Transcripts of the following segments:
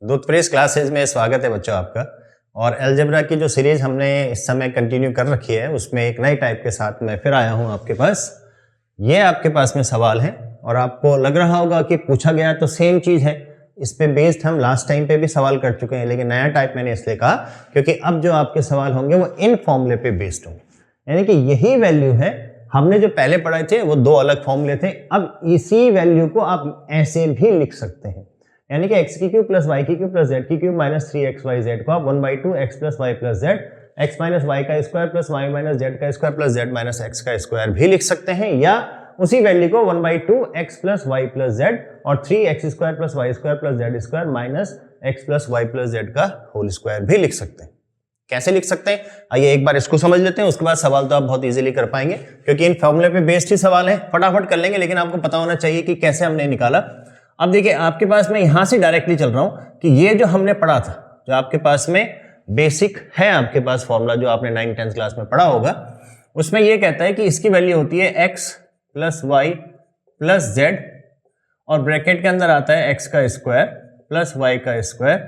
दूधप्रेस classes में स्वागत है बच्चों आपका। और अलजेब्रा की जो सीरीज हमने इस समय कंटिन्यू कर रखी है उसमें एक नई टाइप के साथ मैं फिर आया हूं आपके पास। ये आपके पास में सवाल है और आपको लग रहा होगा कि पूछा गया तो सेम चीज है, इस पे बेस्ड हम लास्ट टाइम पे भी सवाल कर चुके हैं, लेकिन नया टाइप मैंने इसलिए कहा क्योंकि अब जो आपके सवाल होंगे वो इन फॉर्मूले पे बेस्ड होंगे, यानी कि यही वैल्यू है। हमने जो पहले पढ़ाए थे वो दो अलग फॉर्मूले थे, अब इसी वैल्यू को आप ऐसे भी लिख सकते हैं, यानी कि एक्स की क्यूब प्लस वाई की क्यूब प्लस जेड की क्यूब माइनस 3xyz को आप 1/2 x plus y plus z x minus y का square plus y minus z का square plus z minus x का स्क्वायर भी लिख सकते हैं, या उसी वैल्यू को 1/2 x plus y plus z और 3x square plus y square plus z square minus x plus y plus z का होल स्क्वायर भी लिख सकते हैं। कैसे लिख सकते हैं आइए एक बार इसको समझ लेते हैं, उसके बाद सवाल तो आप बहुत इजीली कर पाएंगे क्योंकि इन फॉर्मूले पे बेस्ड ही सवाल है। फटाफट कर लेंगे, लेकिन आपको पता होना चाहिए कि कैसे हमने निकाला। अब देखिए आपके पास में यहां से डायरेक्टली चल रहा हूं कि ये जो हमने पढ़ा था, जो आपके पास में बेसिक है आपके पास फॉर्मूला जो आपने 9th-10th क्लास में पढ़ा होगा, उसमें ये कहता है कि इसकी वैल्यू होती है x plus y plus z और ब्रैकेट के अंदर आता है x का स्क्वायर प्लस वाई का स्क्वायर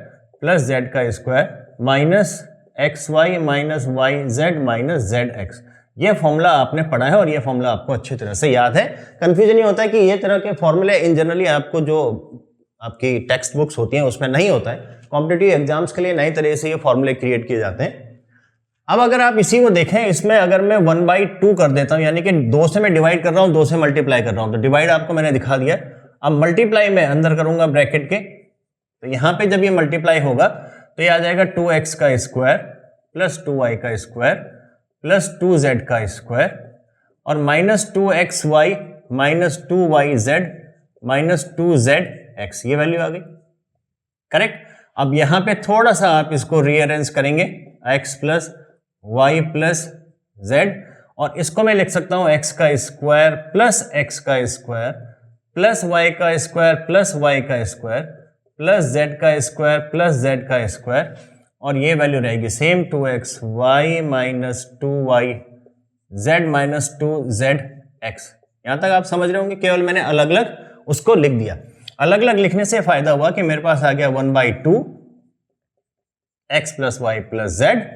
प्लस जेड का square minus x y minus y z minus z x. ये फॉर्मूला आपने पढ़ा है और ये फॉर्मूला आपको अच्छी तरह से याद है। कंफ्यूजन ये होता है कि ये तरह के फॉर्मूले इन जनरली आपको जो आपकी टेक्स्ट बुक्स होती हैं उसमें नहीं होता है, कॉम्पिटिटिव एग्जाम्स के लिए नई तरह से ये फॉर्मूले क्रिएट किए जाते हैं। अब अगर आप इसी को देखें, इसमें अगर मैं 1/2 कर देता हूं, यानी कि 2 से मैं डिवाइड कर रहा हूं, 2 से मल्टीप्लाई कर रहा हूं, तो डिवाइड आपको मैंने दिखा दिया। अब मल्टीप्लाई में अंदर करूंगा ब्रैकेट के, तो यहां पे जब ये मल्टीप्लाई होगा तो ये आ जाएगा 2x का स्क्वायर प्लस 2y का स्क्वायर प्लस 2z का स्क्वायर और minus 2xy minus 2yz minus 2zx, ये वैल्यू आ गई करेक्ट। अब यहां पे थोड़ा सा आप इसको रीअरेंज करेंगे, x plus y plus z, और इसको मैं लिख सकता हूं x का स्क्वायर प्लस x का स्क्वायर प्लस y का स्क्वायर प्लस y का स्क्वायर प्लस z का स्क्वायर प्लस z का स्क्वायर, और ये वैल्यू रहेगी same 2xy minus 2yz minus 2zx। यहां तक आप समझ रहे होंगे, केवल मैंने अलग अलग उसको लिख दिया। अलग अलग लिखने से फायदा हुआ कि मेरे पास आ गया 1/2 x plus y plus z.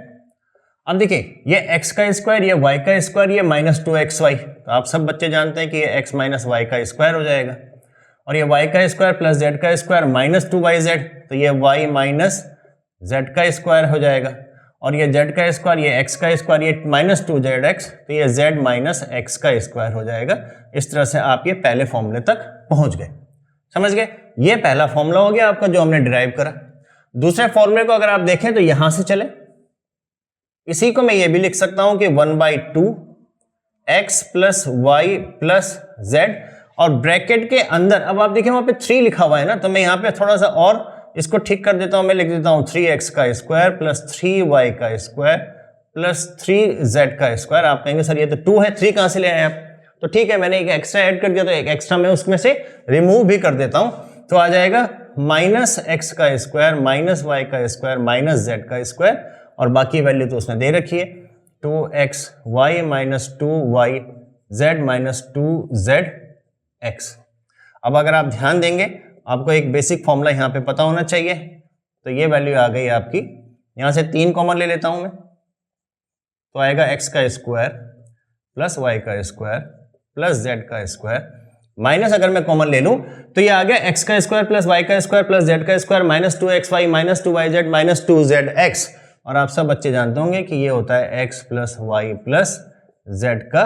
अब देखिए ये x का स्क्वायर, ये y का स्क्वायर, ये माइनस 2xy, तो आप सब बच्चे जानते हैं कि ये x माइनस वाई का स्क्वायर हो जाएगा, और ये y का स्क्वायर प्लस z का स्क्वायर माइनस 2yz, तो ये y माइनस z का स्क्वायर हो जाएगा, और ये z का स्क्वायर, ये x का स्क्वायर, ये माइनस 2zx, तो ये z माइनस x का स्क्वायर हो जाएगा। इस तरह से आप ये पहले फॉर्मूले तक पहुंच गए, समझ गए। ये पहला फॉर्मूला हो गया आपका जो हमने डिराइव करा। दूसरे फॉर्मूले को अगर आप देखें तो यहां से चले, इसी को मैं ये भी लिख सकता हूं कि 1/2 x plus y plus z, और ब्रैकेट के अंदर अब आप देखिए वहां पे 3 लिखा हुआ है ना, तो मैं यहां पे थोड़ा सा और इसको ठीक कर देता हूं, मैं लिख देता हूं 3x का स्क्वायर प्लस 3y का स्क्वायर प्लस 3z का स्क्वायर। आप कहेंगे सर ये तो 2 है, 3 कहां से ले आए आप? तो ठीक है, मैंने एक एक्स्ट्रा ऐड कर दिया, तो एक एक्स्ट्रा मैं उसमें से रिमूव भी कर देता हूं, तो आ जाएगा माइनस एक्स का स्क्वायर माइनस वाई का स्क्वायर माइनस जेड का स्क्वायर, और बाकी वैल्यू तो उसने दे रखी है 2xy minus 2yz minus 2zx। अब अगर आप ध्यान देंगे, आपको एक बेसिक फॉर्मूला यहाँ पे पता होना चाहिए, तो ये वैल्यू आ गई आपकी, यहाँ से 3 कॉमन ले लेता हूं मैं, तो आएगा x का स्क्वायर प्लस y का स्क्वायर प्लस z का स्क्वायर, माइनस अगर मैं कॉमन ले लूं तो ये आ गया x का स्क्वायर प्लस y का स्क्वायर प्लस z का square minus 2xy minus 2yz minus 2zx, और आप सब बच्चे जानते होंगे कि ये होता है x plus y plus z का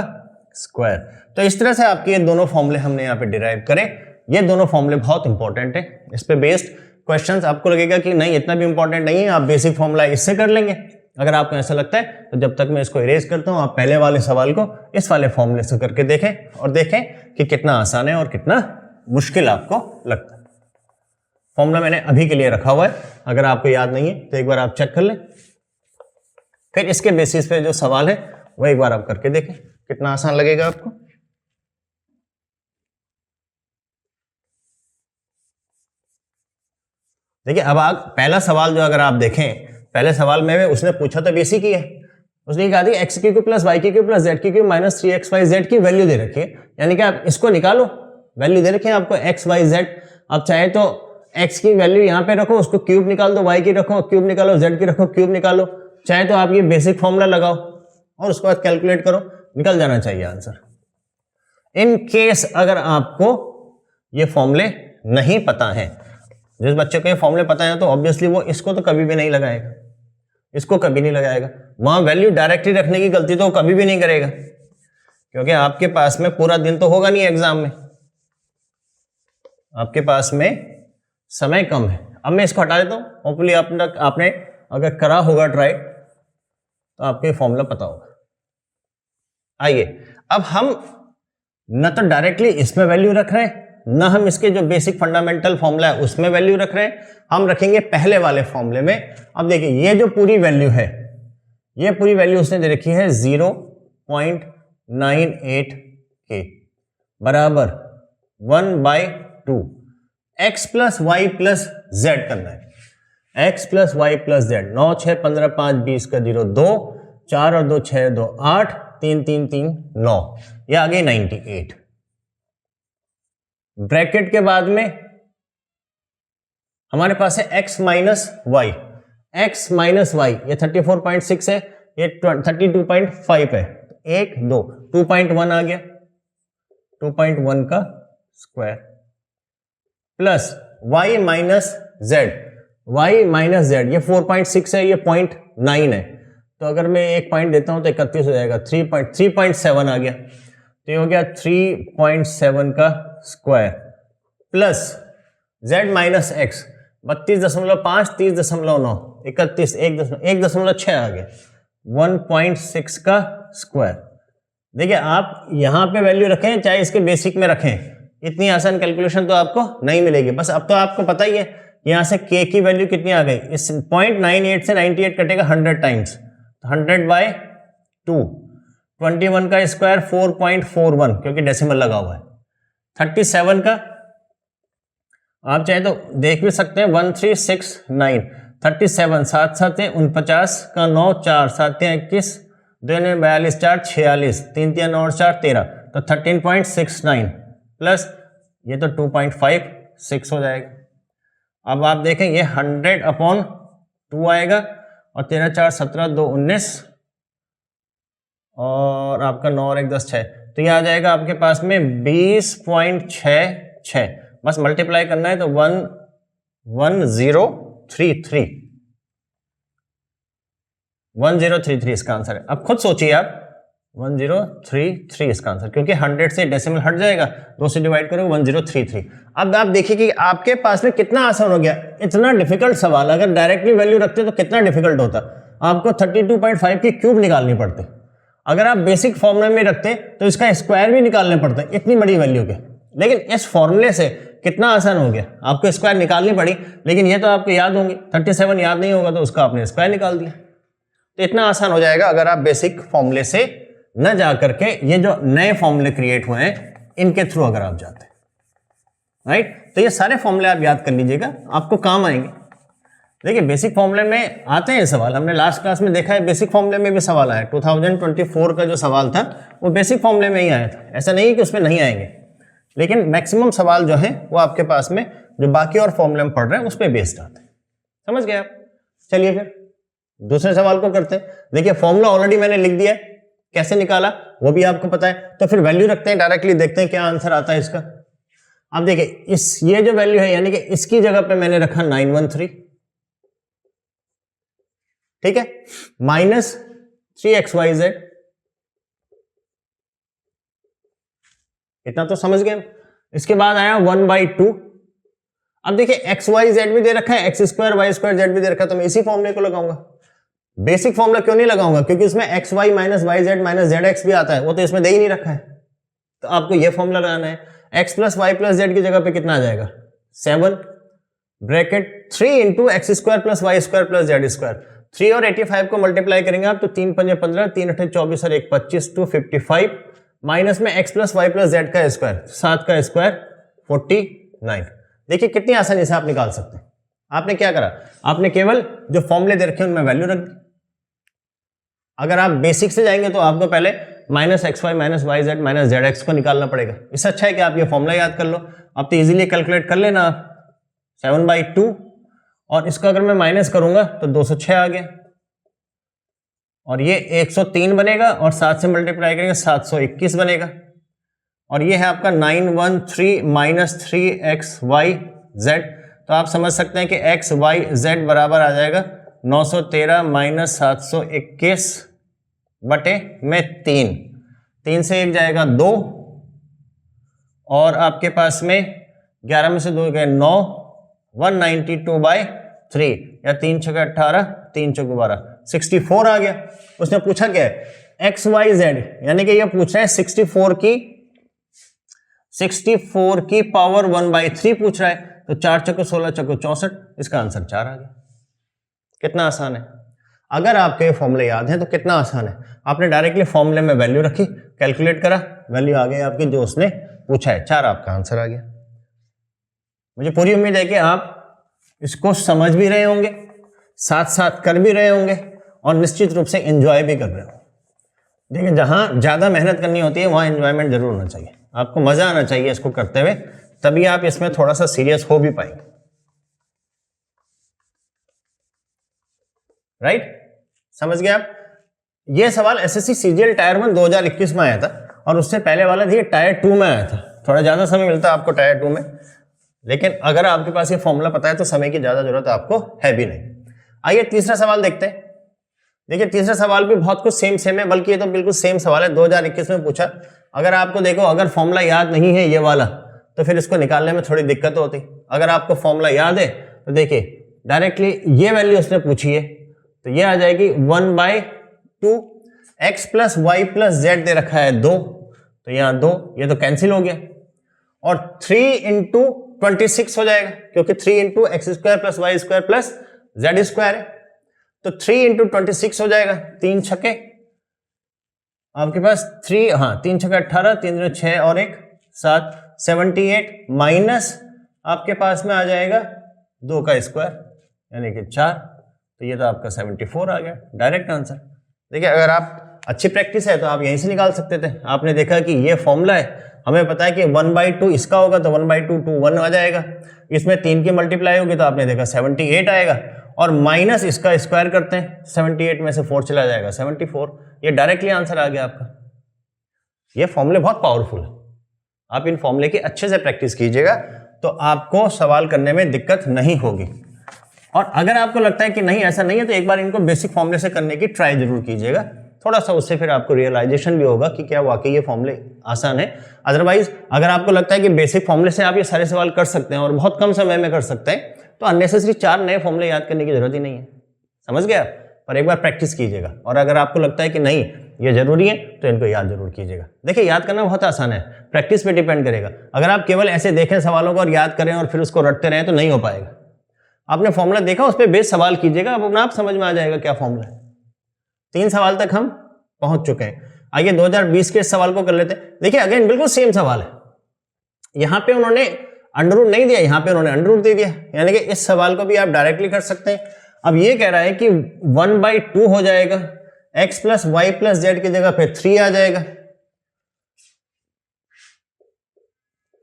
स्क्वायर। तो इस तरह से आपके ये दोनों फॉर्मूले हमने यहाँ पे डिराइव करे। ये दोनों फॉर्मूले बहुत इंपॉर्टेंट है, इस पे बेस्ड क्वेश्चंस आपको लगेगा कि नहीं इतना भी इंपॉर्टेंट नहीं है, आप बेसिक फॉर्मूला इससे कर लेंगे। अगर आपको ऐसा लगता है तो जब तक मैं इसको इरेज करता हूं, आप पहले वाले सवाल को इस वाले फॉर्मूले से करके देखें और देखें कि कितना आसान है और कितना मुश्किल आपको लगता है। फॉर्मूला मैंने अभी के लिए रखा हुआ है, अगर आपको याद नहीं है तो एक बार आप चेक कर लें, फिर इसके बेसिस पे जो सवाल है वो एक बार आप करके देखें कितना आसान लगेगा आपको। देखिए अब आप पहला सवाल जो अगर आप देखें, पहले सवाल में उसने पूछा तो बेसिक ही है, उसने कहा था x की क्यूब प्लस y की क्यूब प्लस z की क्यूब माइनस 3xyz की वैल्यू दे रखी है, यानी कि आप इसको निकालो, वैल्यू दे रखी है आपको x y z। आप चाहे तो x की वैल्यू यहाँ पे रखो, उसको क्यूब निकाल दो, y की रखो क्यूब निकालो, z की रखो क्यूब निकालो, चाहे तो आप ये बेसिक फॉर्मूला लगाओ और उसके बाद कैलकुलेट करो, निकल जाना चाहिए आंसर। इन केस अगर आपको ये फॉर्मूले नहीं पता है, जिस बच्चे को ये फॉर्मूले पता है तो ऑब्वियसली वो इसको तो कभी भी नहीं लगाएगा, इसको कभी नहीं लगाएगा, वहां वैल्यू डायरेक्टली रखने की गलती तो वो कभी भी नहीं करेगा, क्योंकि आपके पास में पूरा दिन तो होगा नहीं एग्जाम में, आपके पास में समय कम है। अब मैं इसको हटा देता हूं, होपफुली आपने अगर करा होगा ट्राई तो आपको ये फॉर्मूला पता होगा। आइए अब हम न तो डायरेक्टली इसमें वैल्यू रख रहे हैं, ना हम इसके जो बेसिक फंडामेंटल फॉर्मूला है उसमें वैल्यू रख रहे हैं, हम रखेंगे पहले वाले फॉर्मूले में। अब देखिए ये जो पूरी वैल्यू है, ये पूरी वैल्यू उसने दे रखी है 0.98 के बराबर 1/2 x plus y plus z करना है, x plus y plus z. 9 6 15 5 20 का 0 2 4 और 2 6 2 8 3 3 3 9, ये आ गई 98। ब्रैकेट के बाद में हमारे पास है x minus y, x minus y ये 34.6 है, ये 32.5 है, 1 2 2.1 आ गया, 2.1 का square plus y minus Z, y minus Z ये 4.6 है, ये 0.9 है, तो अगर मैं एक पॉइंट देता हूं तो 31 हो जाएगा, 3.7 आ गया, तो ये हो गया 3.7 का square plus z minus x 32.5 30.9 31 1.6 आ गया, 1.6 का स्क्वायर। देखिए आप यहां पे वैल्यू रखें चाहे इसके बेसिक में रखें, इतनी आसान कैलकुलेशन तो आपको नहीं मिलेगी। बस अब तो आपको पता ही है यहां से k की वैल्यू कितनी आ गई, इस 0.98 से 98 कटेगा 100 टाइम्स, 100/2, 21 का स्क्वायर 4.41 क्योंकि डेसिमल लगा हुआ है, 37 का आप चाहे तो देख भी सकते हैं 1369, 37 7 7 49 का 9 4 7 21 2 42 4 46 3 3 9 4 13, तो 13.69 प्लस ये तो 2.56 हो जाएगा। अब आप देखें ये 100/2 आएगा और 13 4 17 2 19 और आपका 9 और 1 10 6, तो ये आ जाएगा आपके पास में 20.66। बस मल्टीप्लाई करना है तो 1033 इसका आंसर है। अब खुद सोचिए आप 1033 इसका आंसर, क्योंकि 100 से डेसिमल हट जाएगा, 2 से डिवाइड करोगे 1033। अब आप देखिए कि आपके पास में कितना आसान हो गया। इतना डिफिकल्ट सवाल अगर डायरेक्टली वैल्यू रखते तो कितना डिफिकल्ट होता, आपको 32.5 की क्यूब निकालनी पड़ती, अगर आप बेसिक फॉर्मूले में रखते तो इसका स्क्वायर भी निकालने पड़ते इतनी बड़ी वैल्यू के। लेकिन इस फॉर्मूले से कितना आसान हो गया, आपको स्क्वायर निकालनी पड़ी, लेकिन ये तो आपको याद होंगे, 37 याद नहीं होगा तो उसका आपने स्क्वायर निकाल दिया। तो इतना आसान हो जाएगा अगर आप बेसिक फॉर्मूले से न जा करके ये जो नए फॉर्मूले क्रिएट हुए हैं इनके थ्रू अगर आप जाते हैं, राइट। तो ये सारे फॉर्मूले आप याद कर लीजिएगा, आपको काम आएंगे। देखिए बेसिक फॉर्मूले में आते हैं सवाल, हमने लास्ट क्लास में देखा है बेसिक फॉर्मूले में भी सवाल आया, 2024 का जो सवाल था वो बेसिक फॉर्मूले में ही आया था, ऐसा नहीं है कि उसमें नहीं आएंगे, लेकिन मैक्सिमम सवाल जो है वो आपके पास में जो बाकी और फॉर्मूले में पढ़ रहे हैं उस पर बेस्ड आते हैं। समझ गए आप। चलिए फिर दूसरे सवाल को करते हैं। देखिए फॉर्मूला ऑलरेडी मैंने लिख दिया है, कैसे निकाला वो भी आपको पता है, तो फिर वैल्यू रखते हैं, डायरेक्टली देखते हैं क्या आंसर आता है इसका। अब देखिए ये जो वैल्यू है यानी कि इसकी जगह पे मैंने रखा 913, ठीक है, माइनस 3xyz, इतना तो समझ गए। इसके बाद आया 1/2। अब देखिए एक्स वाई जेड भी दे रखा है, x square y square z भी दे रखा है, तो मैं इसी फॉर्मूले को लगाऊंगा। बेसिक फॉर्मूला क्यों नहीं लगाऊंगा, क्योंकि इसमें x y minus y z minus z x भी आता है, वो तो इसमें दे ही नहीं रखा है, तो आपको ये फॉर्मूला लगाना है। x plus y plus z की जगह पे कितना आ जाएगा 7 bracket 3 into x square plus y square plus z square. 3 और 85 को मल्टीप्लाई करेंगे आप तो 3 5 15 3 8 24 और 1 25 2 55 माइनस में x plus y plus z का स्क्वायर 7 का स्क्वायर 49। देखिए कितनी आसानी से आप निकाल सकते हैं। आपने क्या करा, आपने केवल जो फॉर्मूले दे रखे हैं उनमें वैल्यू रख दी। अगर आप बेसिक से जाएंगे तो आपको पहले minus x y minus y z minus z x को निकालना पड़ेगा। इससे अच्छा है कि आप ये फॉर्मूला याद कर लो, आप तो इजीली कैलकुलेट कर लेना आप, 7/2, और इसका अगर मैं माइनस करूंगा तो 206 आ गया, और ये 103 बनेगा, और 7 से मल्टीप्लाई करेंगे 721 बनेगा, और ये है आपका 913 माइनस 3xyz। तो आप समझ सकते हैं कि xyz बराबर आ जाएगा 913 माइनस 721 बटे में 3 से 1 जाएगा 2, और आपके पास में 11 में से 2 गए 9, 192/3 या 3 छक्के 18, 3 चौके 12, 64 आ गया। उसने पूछा क्या है, XYZ, यानी कि ये पूछ रहा है 64 की पावर 1/3 पूछ रहा है, तो 4 चक्को 16 चक्को 64, इसका आंसर 4 आ गया। कितना आसान है। अगर आपके फॉर्मूले याद हैं तो कितना आसान है। आपने डायरेक्टली फॉर्मूले में वैल्यू रखी, कैलकुलेट करा, वैल्यू आ गई आपकी जो उसने पूछा है, 4 आपका आंसर आ गया। मुझे पूरी उम्मीद है कि आप इसको समझ भी रहे होंगे, साथ साथ कर भी रहे होंगे, और निश्चित रूप से एंजॉय भी कर रहे हो। देखिए, जहां ज्यादा मेहनत करनी होती है वहां एंजॉयमेंट जरूर होना चाहिए, आपको मजा आना चाहिए इसको करते हुए, तभी आप इसमें थोड़ा सा सीरियस हो भी पाएंगे। राइट, समझ गए आप। ये सवाल एसएससी सीजीएल टायर 1 2021 में आया था, और उससे पहले वाला ये टायर 2 में आया था। थोड़ा ज्यादा समय मिलता है आपको टायर 2 में, लेकिन अगर आपके पास ये फॉर्मूला पता है तो समय की ज्यादा जरूरत आपको है भी नहीं। आइए तीसरा सवाल देखते हैं। देखिए, तीसरा सवाल भी बहुत कुछ सेम है, बल्कि ये तो बिल्कुल सेम सवाल है, 2021 में पूछा। अगर आपको देखो, अगर फॉर्मूला याद नहीं है ये वाला, तो फिर इसको निकालने में थोड़ी दिक्कत होती। अगर आपको फॉर्मूला याद है तो देखिए, डायरेक्टली ये वैल्यू उसने पूछी है, तो ये आ जाएगी 1/2, x plus y plus z दे रखा है 2, तो यहाँ 2, ये तो कैंसिल हो गया, और 3 इंटू 26 हो जाएगा, क्योंकि 3 into x square plus y square plus z square है, तो 3 इंटू 26 हो जाएगा, 3 छक्के आपके पास 3, हाँ 3 छक्के 18, 3 दूनी 6 और 1 7, 78 माइनस आपके पास में आ जाएगा 2 का स्क्वायर यानी कि 4, तो ये तो आपका 74 आ गया, डायरेक्ट आंसर। देखिए, अगर आप अच्छी प्रैक्टिस है तो आप यहीं से निकाल सकते थे। आपने देखा कि ये फॉर्मूला है, हमें पता है कि 1/2 इसका होगा, तो 1/2 2 1 आ जाएगा, इसमें 3 की मल्टीप्लाई होगी तो आपने देखा 78 आएगा, और माइनस इसका स्क्वायर करते हैं, 78 में से 4 चला जाएगा 74, ये डायरेक्टली आंसर आ गया आपका। ये फॉर्मूले बहुत पावरफुल है, आप इन फॉर्मूले की अच्छे से प्रैक्टिस कीजिएगा तो आपको सवाल करने में दिक्कत नहीं होगी। और अगर आपको लगता है कि नहीं ऐसा नहीं है, तो एक बार इनको बेसिक फॉर्मूले से करने की ट्राई जरूर कीजिएगा, थोड़ा सा उससे फिर आपको रियलाइजेशन भी होगा कि क्या वाकई ये फॉर्मूले आसान है। अदरवाइज अगर आपको लगता है कि बेसिक फॉर्मूले से आप ये सारे सवाल कर सकते हैं और बहुत कम समय में कर सकते हैं, तो अननेसेसरी 4 नए फॉर्मूले याद करने की जरूरत ही नहीं है। समझ गया? पर एक बार प्रैक्टिस कीजिएगा, और अगर आपको लगता है कि नहीं ये जरूरी है तो इनको याद जरूर कीजिएगा। देखिए, याद करना बहुत आसान है, प्रैक्टिस पे डिपेंड करेगा। अगर आप केवल ऐसे देखें सवालों को और याद करें और फिर उसको रटते रहें तो नहीं हो पाएगा। आपने फॉर्मूला देखा, उस पर बेस सवाल कीजिएगा, अब अपना आप समझ में आ जाएगा क्या फॉर्मूला है। 3 सवाल तक हम पहुंच चुके हैं। आइए 2020 के इस सवाल को कर लेते हैं। देखिए, अगेन बिल्कुल सेम सवाल है, यहां पे उन्होंने अंडर रूट नहीं दिया, यहां पे उन्होंने अंडर रूट दे दिया, यानी कि इस सवाल को भी आप डायरेक्टली कर सकते हैं। अब ये कह रहा है कि 1/2 हो जाएगा, x plus y plus z की जगह पे 3 आ जाएगा,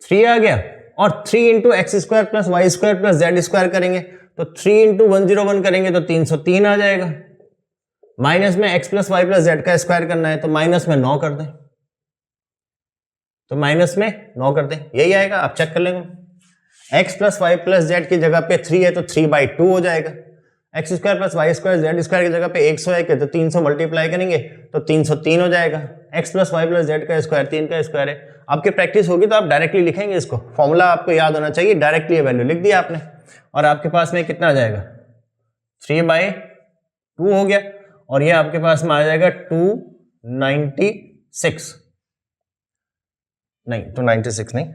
3 आ गया, और 3 into x square plus y square plus z square करेंगे तो 3 इंटू 101 करेंगे तो 303 आ जाएगा। माइनस में x plus y plus z का स्क्वायर करना है तो माइनस में 9 कर दें, तो माइनस में 9 कर दें, यही आएगा, आप चेक कर लेंगे। x plus y plus z की जगह पे 3 है तो 3/2 हो जाएगा, x square plus y square z square की जगह पे 101 है तो 300 मल्टीप्लाई करेंगे तो 303 हो जाएगा। x plus y plus z का स्क्वायर 3 का स्क्वायर है। आपकी प्रैक्टिस होगी तो आप डायरेक्टली लिखेंगे इसको, फॉर्मूला आपको याद होना चाहिए, डायरेक्टली ये वैल्यू लिख दिया आपने, और आपके पास में कितना आ जाएगा 3/2 हो गया, और ये आपके पास में आ जाएगा 296 नहीं 296 नहीं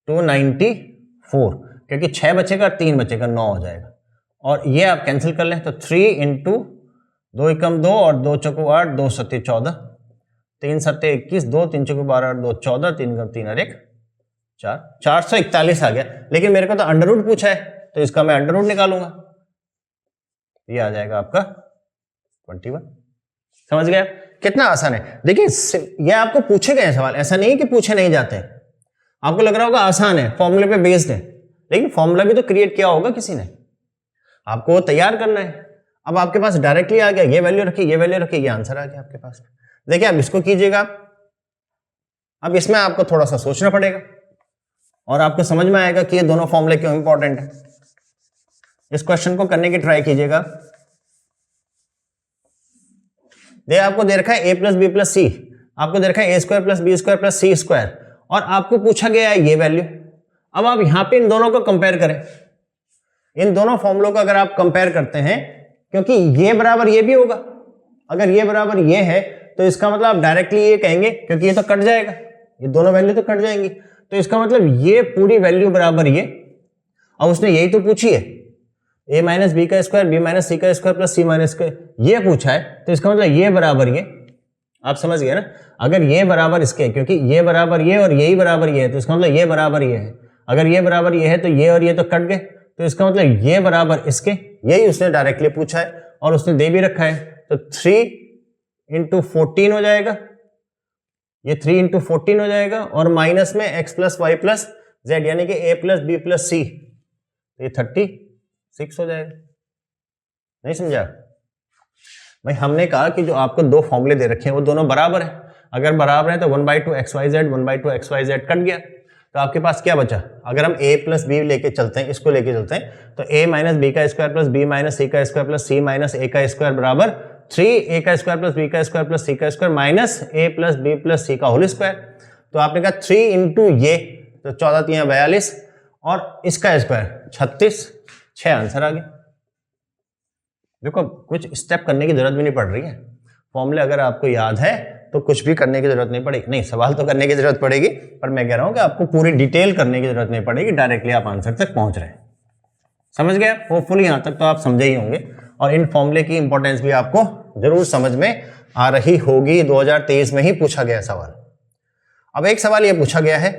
294, क्योंकि 6 बचेगा 3 बचेगा 9 हो जाएगा, और ये आप कैंसिल कर लें तो 3 इंटू 2 एकम 2 और 2 चौको 8, 2 सत्ते 14, 3 सत्ते 21, 2 3 चौको 12 8 2 14, 3 कम 3 और 1 4, 441 आ गया। लेकिन मेरे को तो अंडर रूट पूछा है तो इसका मैं अंडर रूट निकालूंगा, ये आ जाएगा आपका 21। समझ गया? कितना आसान है। देखिए, ये आपको पूछे गए सवाल, ऐसा नहीं कि पूछे नहीं जाते हैं, आपको लग रहा होगा आसान है, फॉर्मूले पे बेस्ड है, लेकिन फॉर्मूला भी तो क्रिएट किया होगा किसी ने, आपको वो तैयार करना है। अब आपके पास डायरेक्टली आ गया, ये वैल्यू रखी, ये वैल्यू रखी, ये आंसर आ गया आपके पास। देखिए अब इसको कीजिएगा, अब इसमें आपको थोड़ा सा सोचना पड़ेगा और आपको समझ में आएगा कि ये दोनों फॉर्मूले क्यों इंपॉर्टेंट है। इस क्वेश्चन को करने की ट्राई कीजिएगा। आपको दे रखा है a plus b plus c, आपको दे रखा है a square plus b square plus c square, और आपको पूछा गया है ये वैल्यू। अब आप यहां पे इन दोनों को कंपेयर करें, इन दोनों फॉर्मूलों को अगर आप कंपेयर करते हैं, क्योंकि ये बराबर ये भी होगा, अगर ये बराबर ये है तो इसका मतलब आप डायरेक्टली ये कहेंगे, क्योंकि ये तो कट जाएगा, ये दोनों वैल्यू तो कट जाएंगी, तो इसका मतलब ये पूरी वैल्यू बराबर ये। अब उसने यही तो पूछी है, a माइनस बी का स्क्वायर बी माइनस सी का स्क्वायर प्लस सी माइनस का, ये पूछा है, तो इसका मतलब ये बराबर ये। आप समझ गए ना, अगर ये बराबर इसके, क्योंकि ये बराबर ये और यही बराबर ये है, तो इसका मतलब ये बराबर ये है। अगर ये बराबर ये है तो ये और ये तो कट गए, तो इसका मतलब ये बराबर इसके, यही उसने डायरेक्टली पूछा है और उसने दे भी रखा है। तो 3 इंटू 14 हो जाएगा, ये 3 इंटू 14 हो जाएगा, और माइनस में x plus y plus z, यानी कि a plus b plus c, ये 36 हो जाएगा। नहीं समझा भाई, हमने कहा कि जो आपको दो फॉर्मूले दे रखे हैं वो दोनों बराबर है, अगर बराबर है तो 1/2 xyz 1/2 xyz कट गया, तो आपके पास क्या बचा। अगर हम a प्लस बी लेके चलते हैं, इसको लेके चलते हैं, तो a माइनस बी का square plus b minus c का square plus c minus a का स्क्वायर बराबर 3a का स्क्वायर प्लस बी का स्क्वायर प्लस सी का square minus a plus b plus c का होल स्क्वायर। तो आपने कहा 3 इंटू ये, तो 14 3 42, और इसका स्क्वायर 36, 6 आंसर आ गया। देखो कुछ स्टेप करने की जरूरत भी नहीं पड़ रही है, फॉर्मूले अगर आपको याद है तो कुछ भी करने की जरूरत नहीं पड़ेगी, नहीं सवाल तो करने की जरूरत पड़ेगी, पर मैं कह रहा हूं कि आपको पूरी डिटेल करने की जरूरत नहीं पड़ेगी, डायरेक्टली आप आंसर तक पहुंच रहे हैं। समझ गए होपफुली, यहां तक तो आप समझे ही होंगे, और इन फॉर्मूले की इंपॉर्टेंस भी आपको जरूर समझ में आ रही होगी। 2023 में ही पूछा गया सवाल। अब एक सवाल ये पूछा गया है,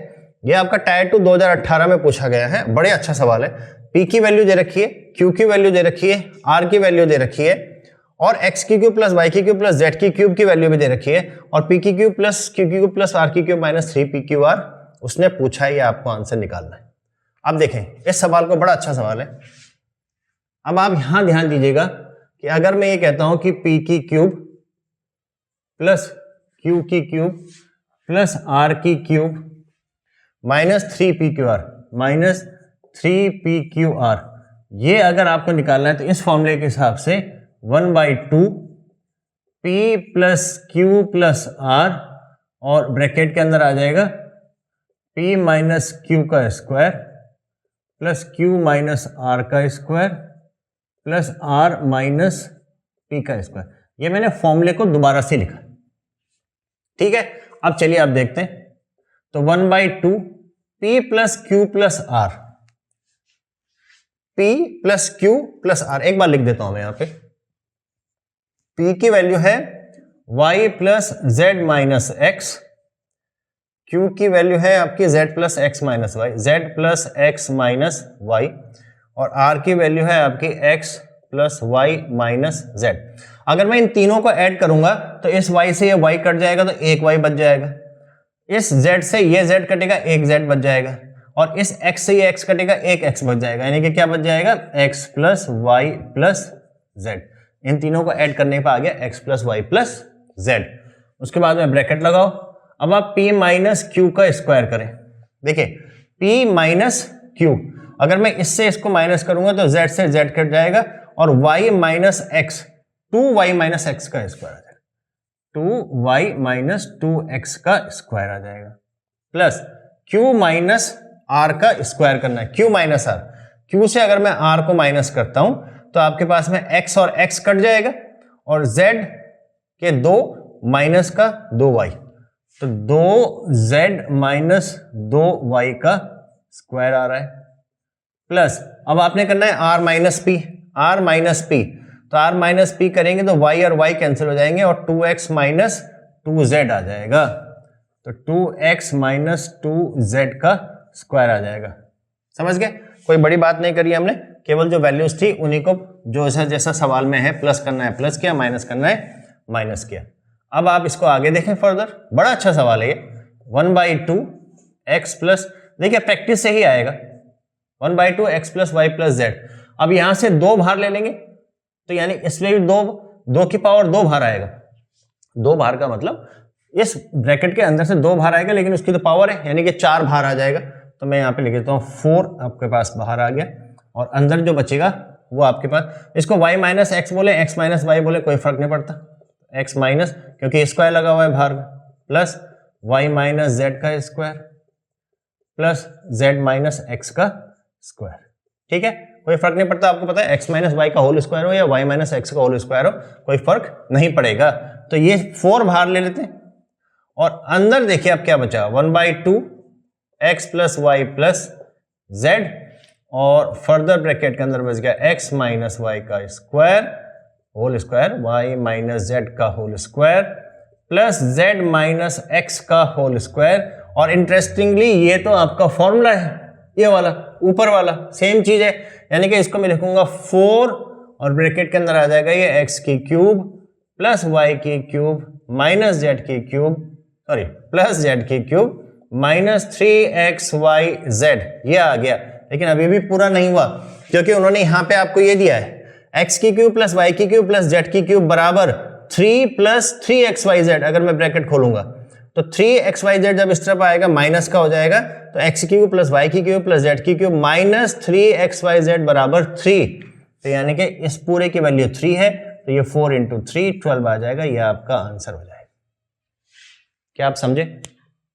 ये आपका टायर 2 2018 में पूछा गया है, बड़े अच्छा सवाल है। P की वैल्यू दे रखी है, Q की वैल्यू दे रखी है, R की वैल्यू दे रखी है, और x की क्यूब प्लस y की क्यूब प्लस z की क्यूब की वैल्यू भी दे रखी है, और p की क्यूब प्लस q की क्यूब प्लस r की क्यूब माइनस 3pqr उसने पूछा है, ये आपको आंसर निकालना है। अब देखें इस सवाल को, बड़ा अच्छा सवाल है। अब आप यहां ध्यान दीजिएगा कि अगर मैं ये कहता हूं कि p की क्यूब प्लस q की क्यूब प्लस r की cube minus 3pqr minus 3pqr, ये अगर आपको निकालना है तो इस फॉर्मूले के हिसाब से 1/2 p plus q plus r, और ब्रैकेट के अंदर आ जाएगा p माइनस क्यू का square plus q minus r का square plus r minus p का स्क्वायर। ये मैंने फॉर्मूले को दोबारा से लिखा, ठीक है। अब चलिए आप देखते हैं, तो 1/2 p plus q plus r, p plus q plus r, एक बार लिख देता हूं मैं यहां पे। p की वैल्यू है y plus z minus x, q की वैल्यू है आपकी z plus x minus y, z plus x minus y, और r की वैल्यू है आपकी x plus y minus z। अगर मैं इन तीनों को ऐड करूंगा तो इस y से ये y कट जाएगा, तो एक y बच जाएगा, इस z से ये z कटेगा, एक z बच जाएगा, और इस x से ये x कटेगा, एक x बच जाएगा, यानी कि क्या बच जाएगा, x plus y plus z। इन तीनों को ऐड करने पर आ गया x plus y plus z। उसके बाद में ब्रैकेट लगाओ। अब आप p माइनस क्यू का स्क्वायर करें। देखिए p माइनस क्यू, अगर मैं इससे इसको माइनस करूंगा तो z से z कट जाएगा, और y minus x 2y minus x का स्क्वायर आ जाएगा, 2y माइनस 2x का स्क्वायर आ जाएगा, प्लस q माइनस r का स्क्वायर करना है, q माइनस r। q से अगर मैं r को माइनस करता हूं तो आपके पास में x और x कट जाएगा, और z के 2 माइनस का 2y, तो 2z माइनस 2y का स्क्वायर आ रहा है, प्लस अब आपने करना है r minus p, r minus p, तो r माइनस p करेंगे तो y और y कैंसिल हो जाएंगे, और 2x माइनस 2z आ जाएगा, तो 2x माइनस 2z का स्क्वायर आ जाएगा। समझ गए, कोई बड़ी बात नहीं करी हमने, केवल जो वैल्यूज थी उन्हीं को जो जैसा सवाल में है प्लस करना है प्लस किया, माइनस करना है माइनस किया। अब आप इसको आगे देखें फर्दर, बड़ा अच्छा सवाल है ये। 1/2 एक्स प्लस, देखिए प्रैक्टिस से ही आएगा, 1/2 x plus y plus z. अब यहां से 2 बाहर ले लेंगे तो यानी इसमें भी 2 की पावर 2 बाहर आएगा। 2 बाहर का मतलब इस ब्रैकेट के अंदर से 2 बाहर आएगा, लेकिन उसकी तो पावर है यानी कि 4 बाहर आ जाएगा। तो मैं यहाँ पे लिख देता हूँ 4 आपके पास बाहर आ गया, और अंदर जो बचेगा वो आपके पास, इसको y माइनस एक्स बोले, x माइनस वाई बोले, कोई फर्क नहीं पड़ता, x माइनस क्योंकि स्क्वायर लगा हुआ है बाहर, प्लस y माइनस जेड का square plus z minus x का स्क्वायर। ठीक है, कोई फर्क नहीं पड़ता, आपको पता है x माइनस वाई का होल स्क्वायर हो या y माइनस एक्स का होल स्क्वायर हो, कोई फर्क नहीं पड़ेगा। तो ये 4 बाहर ले लेते हैं, और अंदर देखिए अब क्या बचा, 1/2 x plus y plus z, और फर्दर ब्रैकेट के अंदर बच गया x माइनस वाई का square whole square, y minus z का whole square plus z minus x का होल स्क्वायर। और इंटरेस्टिंगली ये तो आपका फॉर्मूला है, ये वाला ऊपर वाला सेम चीज है, यानी कि इसको मैं लिखूंगा 4 और ब्रैकेट के अंदर आ जाएगा ये x की क्यूब प्लस y की क्यूब माइनस z की क्यूब, सॉरी प्लस z की क्यूब माइनस 3xyz, ये आ गया। लेकिन अभी भी पूरा नहीं हुआ, क्योंकि उन्होंने यहां पे आपको ये दिया है x की क्यूब प्लस y की क्यूब प्लस z की क्यूब बराबर 3 प्लस 3xyz। अगर मैं ब्रैकेट खोलूंगा तो 3xyz जब इस तरफ आएगा माइनस का हो जाएगा, तो x की क्यूब प्लस y की क्यूब प्लस z की क्यूब माइनस 3xyz बराबर 3। तो यानी कि इस पूरे की वैल्यू 3 है, तो ये 4 इंटू 3 12 आ जाएगा, ये आपका आंसर हो जाएगा। क्या आप समझे?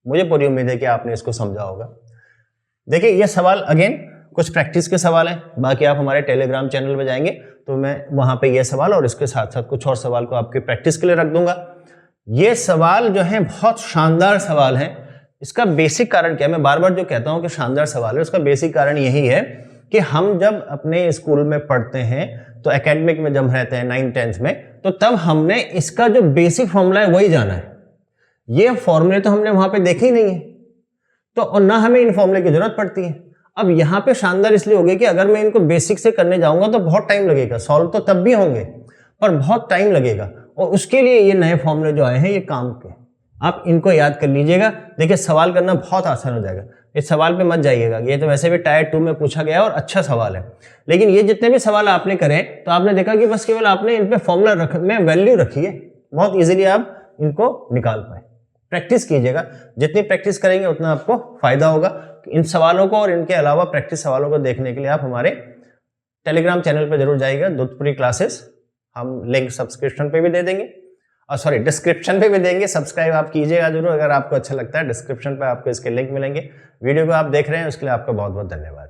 मुझे पूरी उम्मीद है कि आपने इसको समझा होगा। देखिए ये सवाल अगेन कुछ प्रैक्टिस के सवाल हैं, बाकी आप हमारे टेलीग्राम चैनल पे जाएंगे तो मैं वहां पे ये सवाल और इसके साथ साथ कुछ और सवाल को आपके प्रैक्टिस के लिए रख दूंगा। ये सवाल जो है बहुत शानदार सवाल है। इसका बेसिक कारण क्या है, मैं बार बार जो कहता हूं कि शानदार सवाल है, उसका बेसिक कारण यही है कि हम जब अपने स्कूल में पढ़ते हैं तो एकेडमिक में जब रहते हैं 9th 10th में, तो तब हमने इसका जो बेसिक फॉर्मूला है वही जाना है। ये फॉर्मूले तो हमने वहां पे देखे ही नहीं है, तो और ना हमें इन फॉर्मूले की जरूरत पड़ती है। अब यहाँ पे शानदार इसलिए हो गया कि अगर मैं इनको बेसिक से करने जाऊंगा तो बहुत टाइम लगेगा, सॉल्व तो तब भी होंगे पर बहुत टाइम लगेगा, और उसके लिए ये नए फॉर्मूले जो आए हैं ये काम के, आप इनको याद कर लीजिएगा। देखिए सवाल करना बहुत आसान हो जाएगा, इस सवाल पे मत जाइएगा, ये तो वैसे भी टायर 2 में पूछा गया और अच्छा सवाल है, लेकिन ये जितने भी सवाल आपने करे तो आपने देखा कि बस केवल आपने इन पे फॉर्मूला में वैल्यू रखी है, बहुत इजीली आप इनको निकाल पाए। प्रैक्टिस कीजिएगा, जितनी प्रैक्टिस करेंगे उतना आपको फायदा होगा। इन सवालों को और इनके अलावा प्रैक्टिस सवालों को देखने के लिए आप हमारे टेलीग्राम चैनल पर जरूर जाइएगा, दूधपुरी क्लासेस, हम लिंक सब्सक्रिप्शन पे भी दे देंगे, और सॉरी डिस्क्रिप्शन पे भी देंगे, सब्सक्राइब आप कीजिएगा जरूर अगर आपको अच्छा लगता है। डिस्क्रिप्शन पे आपको इसके लिंक मिलेंगे। वीडियो को आप देख रहे हैं उसके लिए आपका बहुत बहुत धन्यवाद।